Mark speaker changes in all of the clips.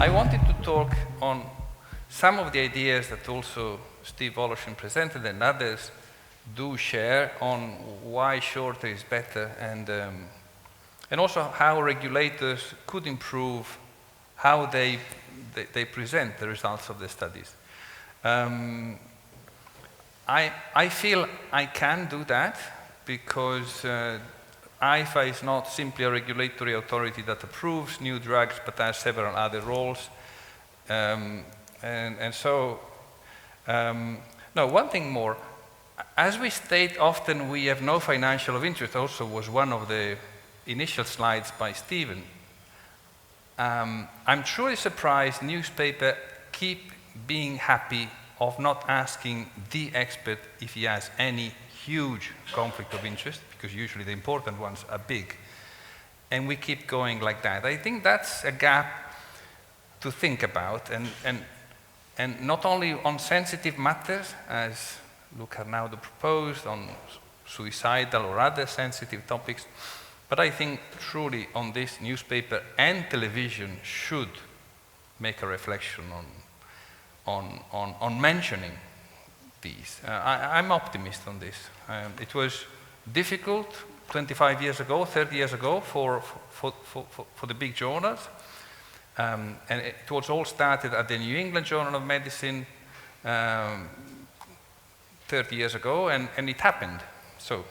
Speaker 1: I wanted to talk on some of the ideas that also Steve Woloshin presented and others do share on why shorter is better, and also how regulators could improve how they present the results of the studies. I feel I can do that because IFA is not simply a regulatory authority that approves new drugs, but has several other roles. No, one thing more. As we state often, we have no financial interest, also was one of the initial slides by Stephen. I'm truly surprised newspapers keep being happy of not asking the expert if he has any huge conflict of interest, because usually the important ones are big, and we keep going like that. I think that's a gap to think about, and not only on sensitive matters, as Luca Arnaudo proposed, on suicidal or other sensitive topics, but I think truly on this, newspaper and television should make a reflection on mentioning these. I'm optimist on this. It was difficult 25 years ago, 30 years ago for the big journals. And it was all started at the New England Journal of Medicine 30 years ago, and it happened. So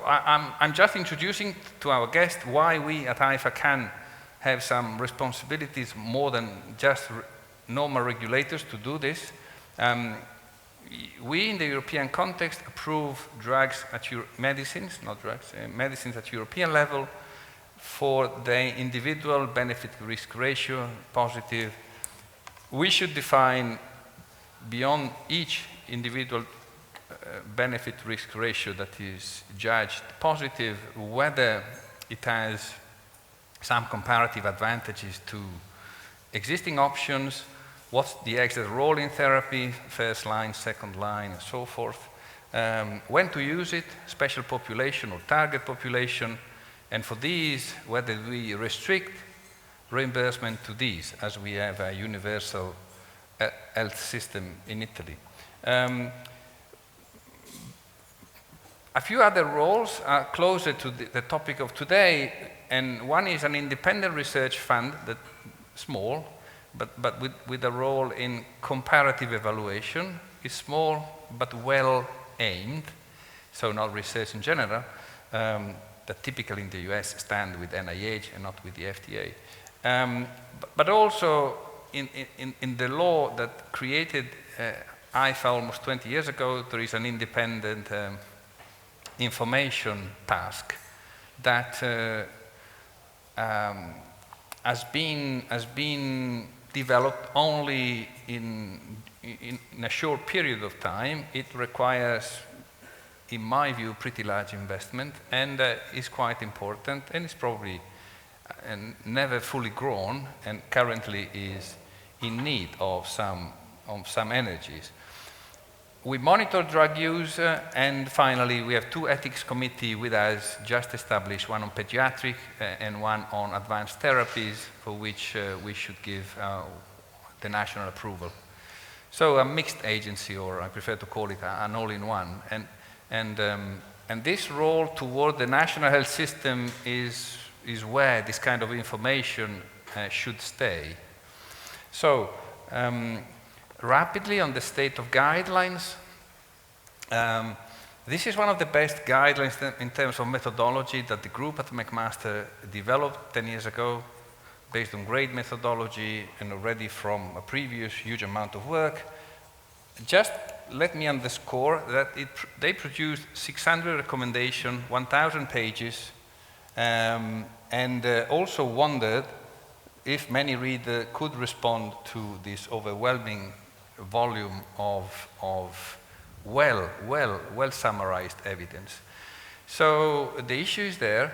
Speaker 1: I'm just introducing to our guest why we at IFA can have some responsibilities more than just normal regulators to do this. We, in the European context, approve drugs at medicines, not drugs, medicines at European level for the individual benefit-risk ratio, positive. We should define beyond each individual benefit-risk ratio that is judged positive, whether it has some comparative advantages to existing options, what's the exit role in therapy, first line, second line, and so forth, when to use it, special population or target population, and for these, whether we restrict reimbursement to these, as we have a universal health system in Italy. A few other roles are closer to the topic of today, and one is an independent research fund, that small, but with a role in comparative evaluation. It's small, but well aimed, so not research in general, that typically in the US stand with NIH and not with the FDA. But also in the law that created IFA almost 20 years ago, there is an independent information task that has been developed only in a short period of time. It requires, in my view, pretty large investment, and is quite important, and is probably never fully grown, and currently is in need of some energies. We monitor drug use, and finally we have two ethics committees with us just established, one on pediatric and one on advanced therapies, for which we should give the national approval. So a mixed agency, or I prefer to call it an all-in-one. And this role toward the national health system is where this kind of information should stay. So, rapidly on the state of guidelines. This is one of the best guidelines in terms of methodology that the group at McMaster developed 10 years ago, based on great methodology and already from a previous huge amount of work. Just let me underscore that they produced 600 recommendations, 1,000 pages, and also wondered if many readers could respond to this overwhelming volume of well summarized evidence. So the issue is there,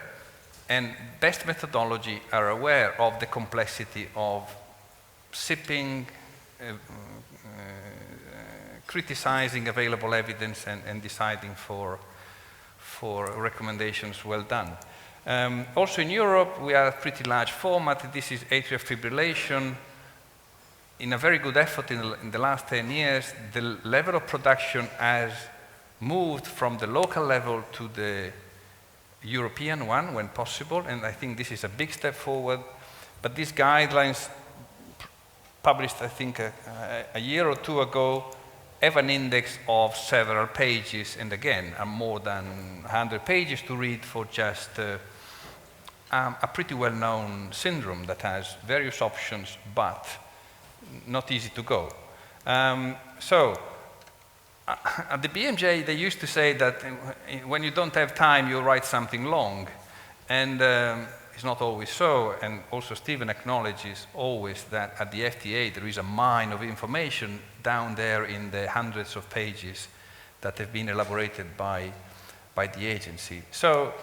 Speaker 1: and best methodology are aware of the complexity of sipping, criticizing available evidence, and deciding for recommendations well done. Also in Europe, we are a pretty large format. This is atrial fibrillation. In a very good effort in the last 10 years, the level of production has moved from the local level to the European one when possible, and I think this is a big step forward. But these guidelines, published I think a year or two ago, have an index of several pages, and again, are more than 100 pages to read for just a pretty well-known syndrome that has various options, but not easy to go. At the BMJ, they used to say that when you don't have time, you write something long. And it's not always so. And also Stephen acknowledges always that at the FDA, there is a mine of information down there in the hundreds of pages that have been elaborated by the agency. So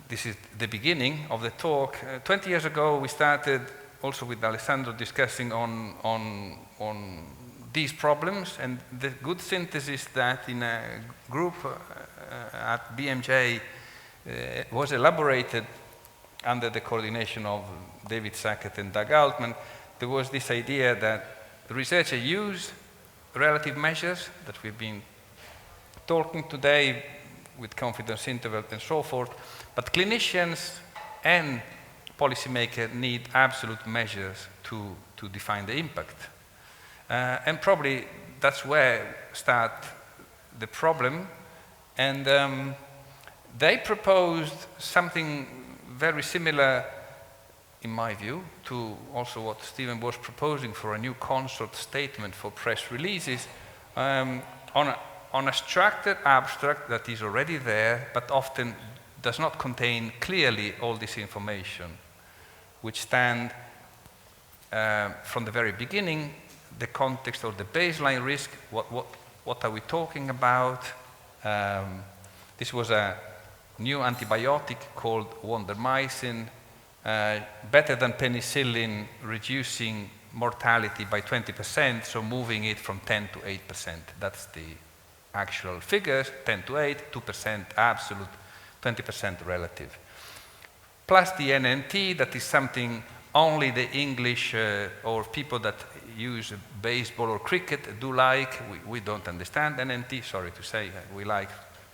Speaker 1: this is the beginning of the talk. 20 years ago, we started also with Alessandro discussing on these problems, and the good synthesis that in a group at BMJ was elaborated under the coordination of David Sackett and Doug Altman. There was this idea that the researchers use relative measures that we've been talking today with confidence interval and so forth, but clinicians and policymakers need absolute measures to define the impact. And probably that's where start the problem. And they proposed something very similar, in my view, to also what Stephen was proposing for a new consult statement for press releases, on a structured abstract that is already there, but often does not contain clearly all this information, which stand from the very beginning, the context or the baseline risk, what are we talking about? This was a new antibiotic called wondermycin, better than penicillin, reducing mortality by 20%, so moving it from 10 to 8%. That's the actual figures, 10 to 8, 2% absolute, 20% relative. Plus the NNT, that is something only the English or people that use baseball or cricket do like. We don't understand NNT, sorry to say. We like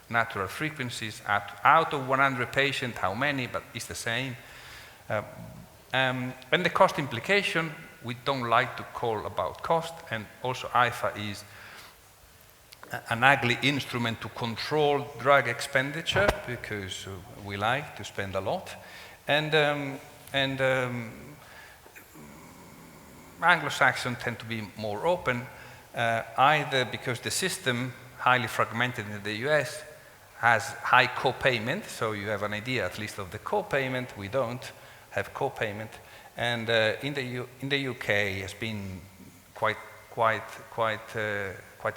Speaker 1: natural frequencies. Out of 100 patients, how many? But it's the same. And the cost implication, we don't like to call about cost. And also IFA is an ugly instrument to control drug expenditure because we like to spend a lot. And Anglo-Saxons tend to be more open, either because the system, highly fragmented in the US, has high co-payment, so you have an idea at least of the co-payment. We don't have co-payment. And in the UK, it's been quite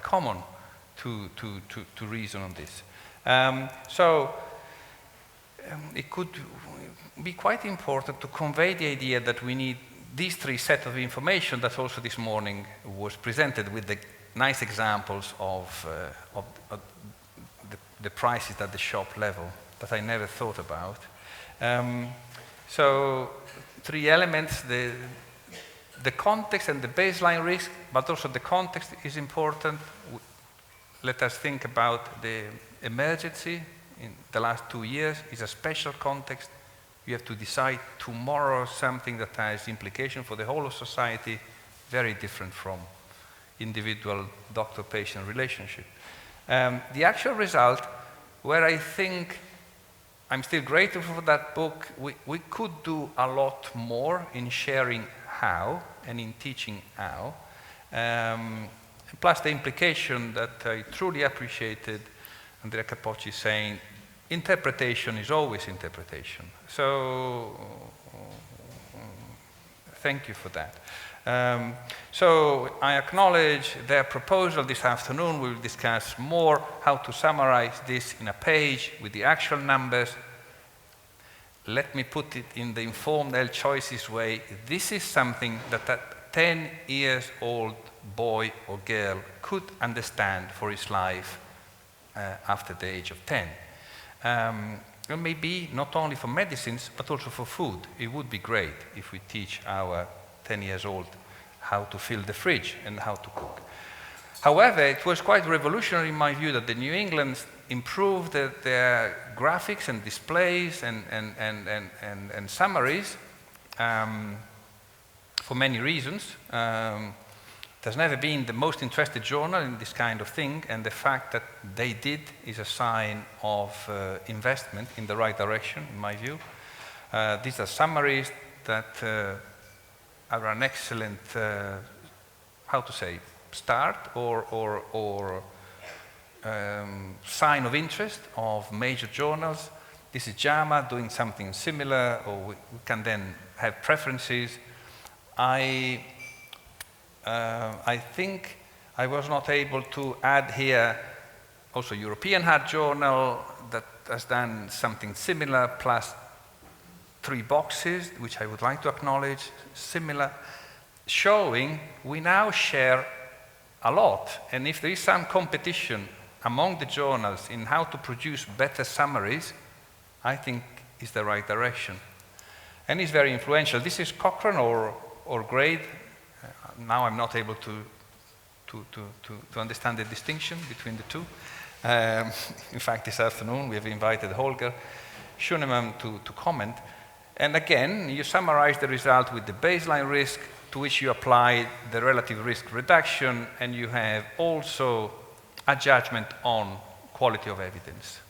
Speaker 1: common to reason on this. It could be quite important to convey the idea that we need these three sets of information that also this morning was presented with the nice examples of the prices at the shop level that I never thought about. So three elements, the context and the baseline risk, but also the context is important. Let us think about the emergency in the last 2 years is a special context. You have to decide tomorrow something that has implication for the whole of society, very different from individual doctor-patient relationship. The actual result, where I think I'm still grateful for that book, we could do a lot more in sharing how and in teaching how. Plus the implication that I truly appreciated Andrea Capocci saying, interpretation is always interpretation. So, thank you for that. So, I acknowledge their proposal this afternoon. We'll discuss more how to summarize this in a page with the actual numbers. Let me put it in the informed health choices way. This is something that a 10-year-old boy or girl could understand for his life after the age of 10. And maybe not only for medicines, but also for food. It would be great if we teach our 10 years old how to fill the fridge and how to cook. However, it was quite revolutionary in my view that the New England improved their graphics and displays and summaries for many reasons. There's never been the most interested journal in this kind of thing, and the fact that they did is a sign of investment in the right direction, in my view. These are summaries that are an excellent, how to say, start or sign of interest of major journals. This is JAMA doing something similar, or we can then have preferences. I think I was not able to add here also European Heart Journal that has done something similar, plus 3 boxes, which I would like to acknowledge, similar, showing we now share a lot. And if there is some competition among the journals in how to produce better summaries, I think is the right direction. And it's very influential. This is Cochrane or Grade. Now I'm not able to understand the distinction between the two. In fact, this afternoon we have invited Holger Schunemann to comment. And again, you summarize the result with the baseline risk, to which you apply the relative risk reduction, and you have also a judgment on quality of evidence.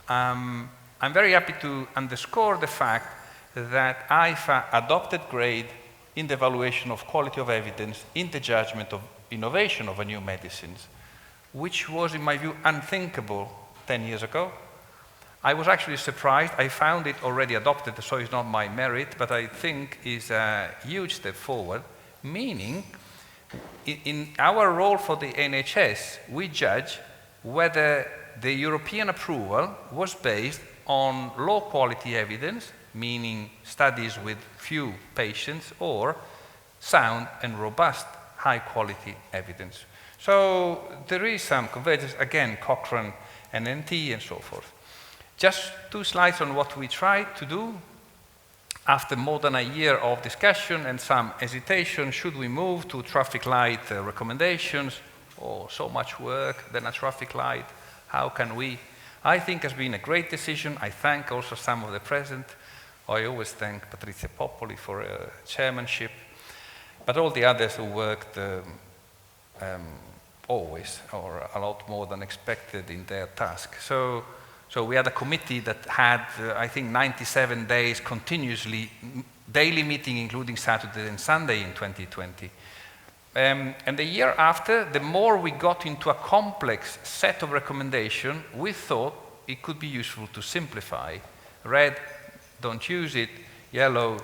Speaker 1: I'm very happy to underscore the fact that IFA adopted Grade in the evaluation of quality of evidence in the judgment of innovation of a new medicines, which was, in my view, unthinkable 10 years ago. I was actually surprised. I found it already adopted, so it's not my merit, but I think is a huge step forward, meaning in our role for the NHS, we judge whether the European approval was based on low quality evidence, meaning studies with few patients, or sound and robust high quality evidence. So there is some convergence, again, Cochrane and NT and so forth. Just 2 slides on what we tried to do. After more than a year of discussion and some hesitation, should we move to traffic light recommendations? Oh, so much work, then a traffic light, how can we? I think has been a great decision. I thank also some of the present. I always thank Patrizia Popoli for chairmanship, but all the others who worked always, or a lot more than expected in their task. So we had a committee that had, I think, 97 days continuously, daily meeting, including Saturday and Sunday in 2020. And the year after, the more we got into a complex set of recommendations, we thought it could be useful to simplify. Red, don't use it. Yellow,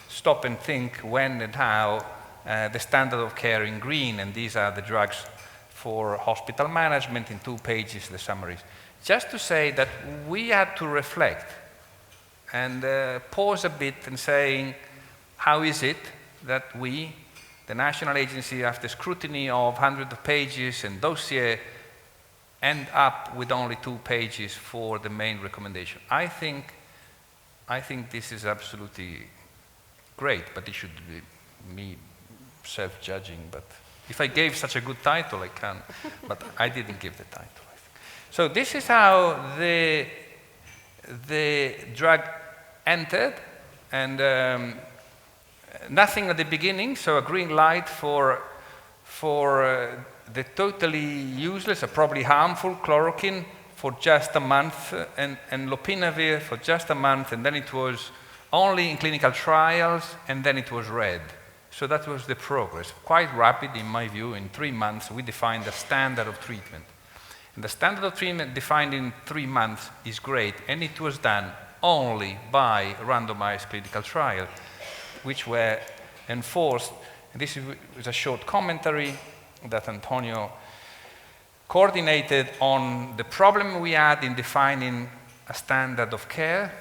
Speaker 1: stop and think when and how. The standard of care in green, and these are the drugs for hospital management. In 2 pages, the summaries. Just to say that we had to reflect and pause a bit and saying, how is it that we, the national agency, after scrutiny of hundreds of pages and dossier, end up with only 2 pages for the main recommendation? I think this is absolutely great, but it should be me self-judging. But if I gave such a good title, I can, but I didn't give the title. So this is how the drug entered, and nothing at the beginning, so a green light for the totally useless or probably harmful chloroquine for just a month, and lopinavir for just a month, and then it was only in clinical trials, and then it was red. So that was the progress. Quite rapid, in my view. In 3 months, we defined a standard of treatment. And the standard of treatment defined in 3 months is great, and it was done only by randomized clinical trial, which were enforced. And this is a short commentary that Antonio coordinated on the problem we had in defining a standard of care.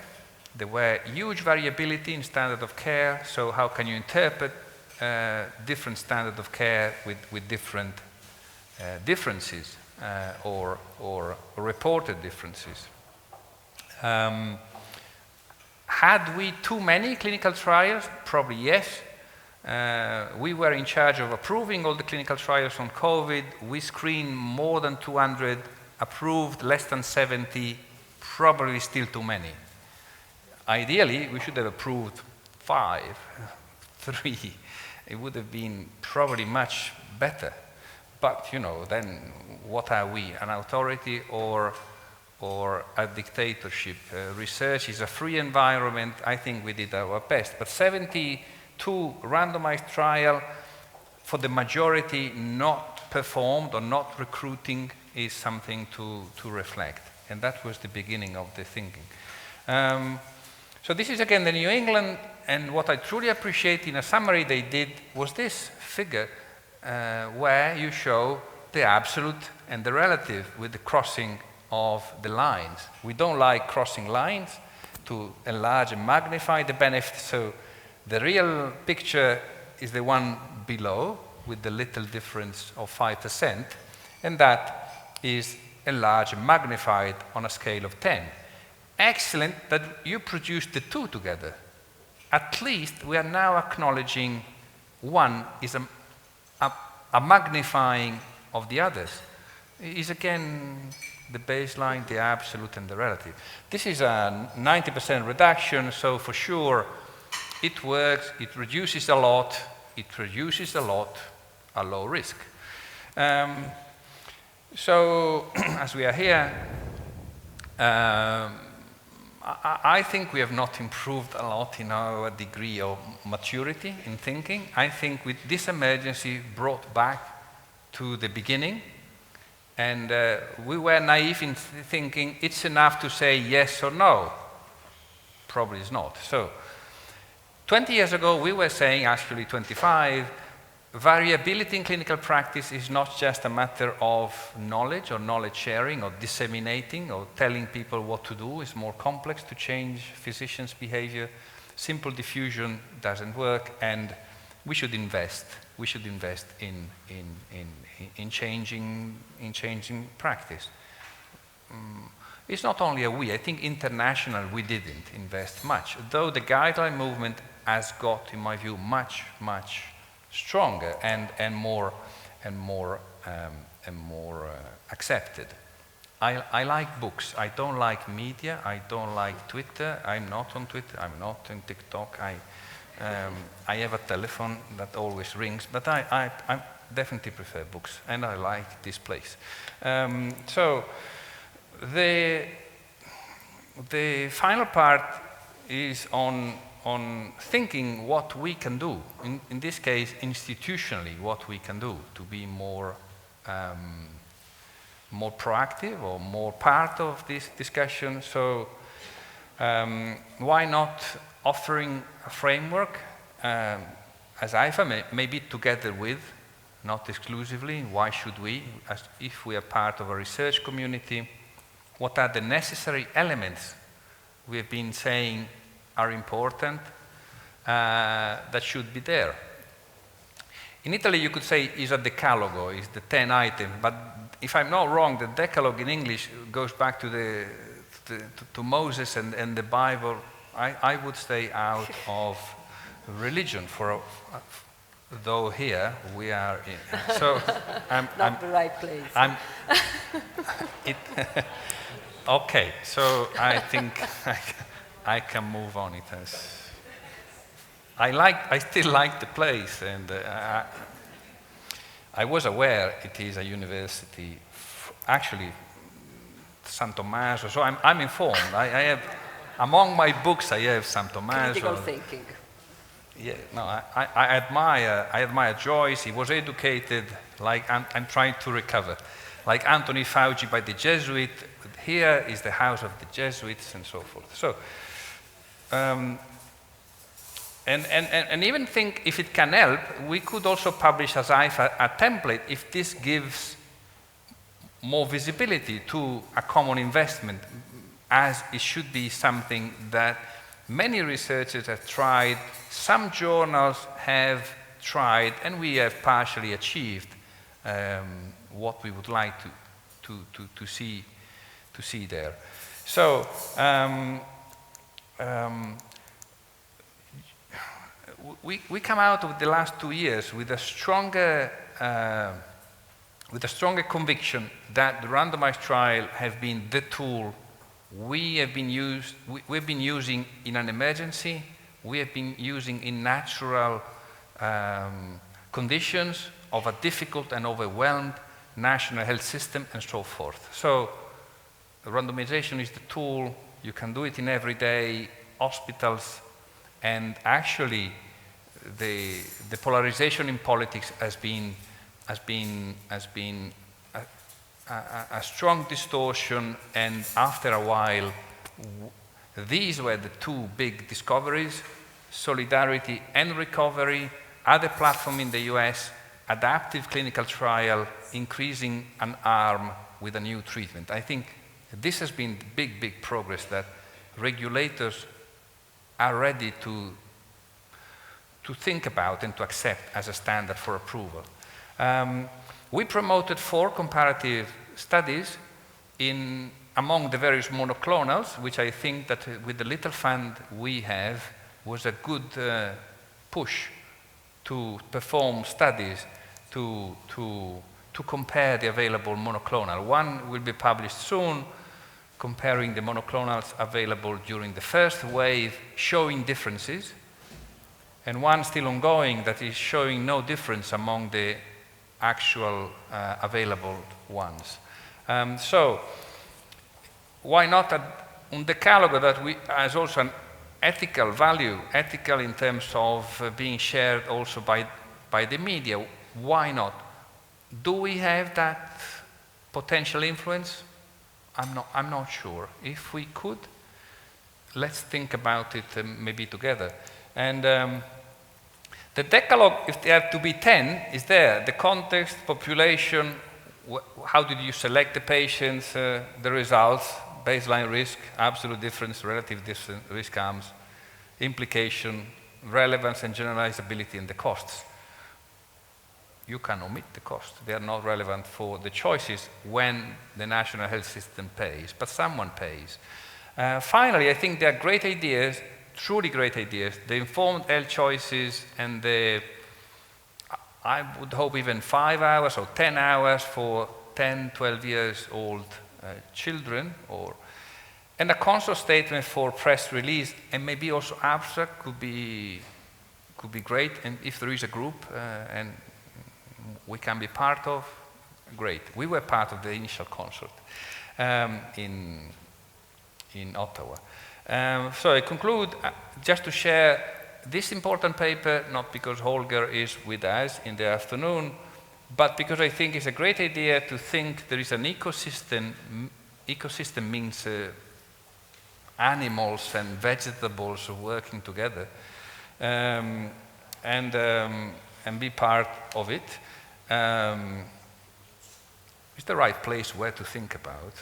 Speaker 1: There were huge variability in standard of care, so how can you interpret different standard of care with different differences or reported differences? Had we too many clinical trials? Probably yes. We were in charge of approving all the clinical trials on COVID. We screened more than 200, approved less than 70, probably still too many. Ideally, we should have approved 5, 3. It would have been probably much better. But, you know, then what are we, an authority or a dictatorship? Research is a free environment. I think we did our best. But 72 randomized trial, for the majority not performed or not recruiting, is something to reflect. And that was the beginning of the thinking. So this is again the New England, and what I truly appreciate in a summary they did was this figure where you show the absolute and the relative with the crossing of the lines. We don't like crossing lines to enlarge and magnify the benefit, so the real picture is the one below with the little difference of 5%, and that is enlarged and magnified on a scale of 10. Excellent that you produced the two together. At least we are now acknowledging one is a magnifying of the others. It is again the baseline, the absolute, and the relative. This is a 90% reduction, so for sure it works, it reduces a lot, a low risk. So as we are here, I think we have not improved a lot in our degree of maturity in thinking. I think with this emergency brought back to the beginning, and we were naive in thinking it's enough to say yes or no. Probably it's not. So 20 years ago we were saying, actually 25, variability in clinical practice is not just a matter of knowledge or knowledge sharing or disseminating or telling people what to do. It's more complex to change physicians' behavior. Simple diffusion doesn't work, and we should invest. We should invest in changing practice. It's not only a we. I think international we didn't invest much, though the guideline movement has got, in my view, much stronger and more accepted. I like books. I don't like media. I don't like Twitter. I'm not on Twitter. I'm not on TikTok. I have a telephone that always rings, but I definitely prefer books, and I like this place. So the final part is on thinking what we can do, in this case institutionally, what we can do to be more proactive or more part of this discussion. So why not offering a framework as IFA, maybe together with, not exclusively, why should we, as if we are part of a research community, what are the necessary elements we have been saying are important, that should be there. In Italy, you could say is a decalogue, is the 10 items, but if I'm not wrong, the decalogue in English goes back to to Moses and the Bible. I would stay out of religion, though here we are in. So
Speaker 2: I'm the right place.
Speaker 1: Okay, so I think I can move on. I still like the place, and I was aware it is a university, actually San Tommaso, so I'm informed. I have, among my books, I have San Tommaso.
Speaker 2: Critical thinking.
Speaker 1: Yeah, no, I admire Joyce. He was educated, like I'm trying to recover. Like Anthony Fauci by the Jesuit, here is the house of the Jesuits, and so forth. So, and even think if it can help, we could also publish as IFA a template if this gives more visibility to a common investment, as it should be something that many researchers have tried, some journals have tried, and we have partially achieved what we would like to see there. So, we come out of the last 2 years with a stronger conviction that the randomized trial has been the tool we've been using in an emergency, we have been using in natural conditions of a difficult and overwhelmed national health system and so forth. So randomization is the tool. You can do it in everyday hospitals, and actually the polarization in politics has been a strong distortion, and after a while these were the two big discoveries: solidarity and recovery, other platform in the US, adaptive clinical trial, increasing an arm with a new treatment. I think this has been the big progress that regulators are ready to think about and to accept as a standard for approval. We promoted 4 comparative studies among the various monoclonals, which I think that with the little fund we have was a good push to perform studies to compare the available monoclonal. One will be published soon, comparing the monoclonals available during the first wave, showing differences, and one still ongoing that is showing no difference among the actual available ones. So why not a decalogue that has also an ethical value, ethical in terms of being shared also by the media? Why not? Do we have that potential influence? I'm not sure. If we could, let's think about it maybe together. And the decalogue, if there have to be 10, is there. The context, population, how did you select the patients, the results, baseline risk, absolute difference, relative difference, risk arms, implication, relevance and generalizability, and the costs. You can omit the costs. They are not relevant for the choices when the national health system pays, but someone pays. Finally, I think there are great ideas, truly great ideas, the informed health choices and I would hope even 5 hours or 10 hours for 10, 12 years old children, and a consult statement for press release, and maybe also abstract could be great. And if there is a group and we can be part of, great. We were part of the initial consult in Ottawa. So I conclude just to share this important paper, not because Holger is with us in the afternoon, but because I think it's a great idea to think there is an ecosystem. Ecosystem means animals and vegetables working together, and be part of it. It's the right place where to think about.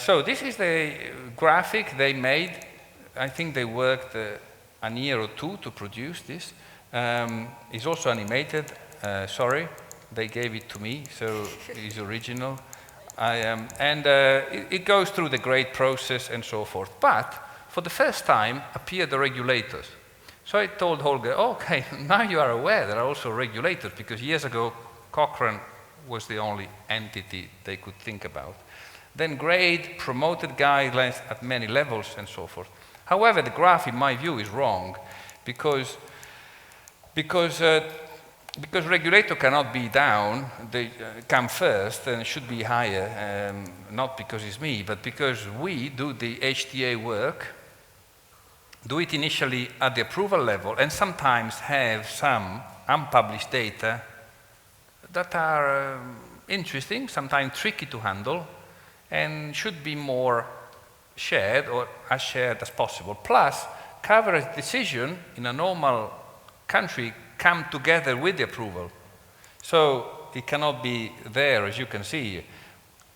Speaker 1: So this is the graphic they made. I think they worked a year or 2 to produce this. It's also animated. Sorry, they gave it to me, so it's original. It goes through the great process and so forth. But for the first time appear the regulators. So I told Holger, okay, now you are aware there are also regulators, because years ago Cochrane was the only entity they could think about. Then GRADE promoted guidelines at many levels and so forth. However, the graph, in my view, is wrong, because regulator cannot be down, they come first and should be higher, not because it's me, but because we do the HTA work, do it initially at the approval level, and sometimes have some unpublished data that are interesting, sometimes tricky to handle, and should be more shared, or as shared as possible. Plus, coverage decision in a normal country come together with the approval. So it cannot be there, as you can see.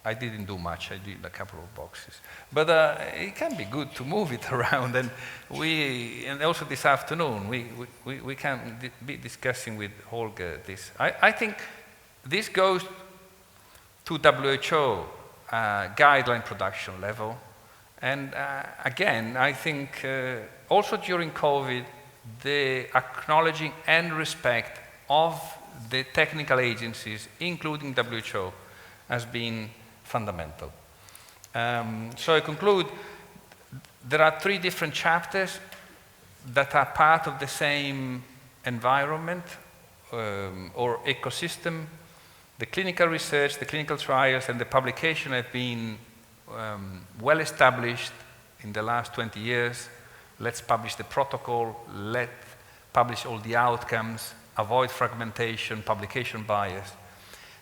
Speaker 1: I didn't do much, I did a couple of boxes. But it can be good to move it around, and also this afternoon, we can be discussing with Holger this. I think this goes to WHO. guideline production level. And again, I think also during COVID, the acknowledging and respect of the technical agencies, including WHO, has been fundamental. So I conclude, there are 3 different chapters that are part of the same environment or ecosystem. The clinical research, the clinical trials, and the publication have been well established in the last 20 years. Let's publish the protocol, let's publish all the outcomes, avoid fragmentation, publication bias.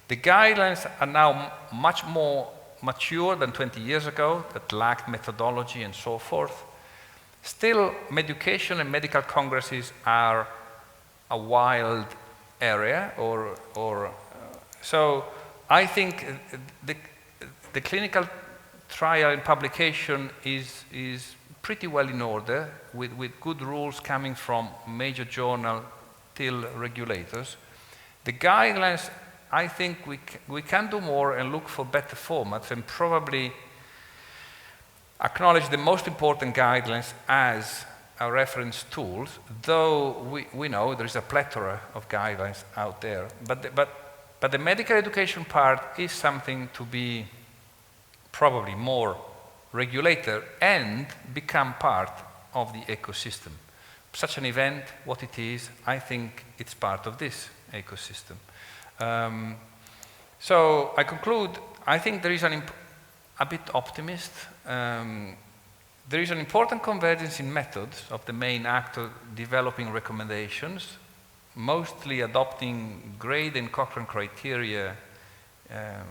Speaker 1: The guidelines are now much more mature than 20 years ago, that lacked methodology and so forth. Still, education and medical congresses are a wild area, so I think the clinical trial and publication is pretty well in order, with good rules coming from major journal till regulators. The guidelines, I think we can do more and look for better formats, and probably acknowledge the most important guidelines as a reference tools, though we know there is a plethora of guidelines out there. But the medical education part is something to be probably more regulated and become part of the ecosystem. Such an event, what it is, I think it's part of this ecosystem. So I conclude, I think there is a bit optimist. There is an important convergence in methods of the main actor developing recommendations, mostly adopting grade and Cochrane criteria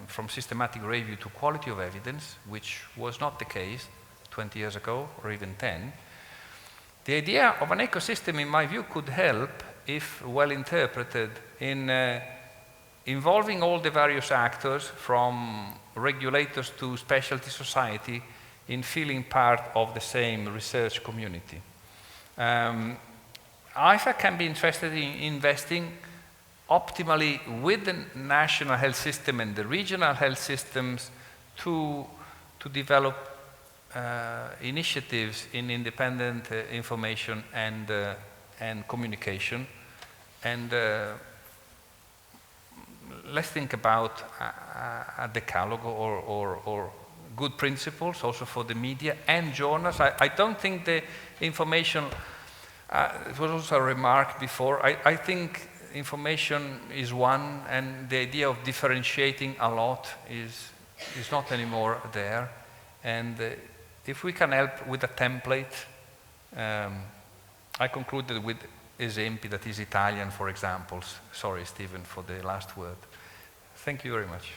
Speaker 1: from systematic review to quality of evidence, which was not the case 20 years ago or even 10. The idea of an ecosystem, in my view, could help, if well interpreted, in involving all the various actors, from regulators to specialty society, in feeling part of the same research community. IFA can be interested in investing optimally with the national health system and the regional health systems to develop initiatives in independent information and communication. And let's think about a decalogue or good principles also for the media and journals. I don't think the information, it was also a remark before, I think information is one, and the idea of differentiating a lot is not anymore there. And if we can help with a template, I concluded with esempi, that is Italian, for examples. Sorry, Stephen, for the last word. Thank you very much.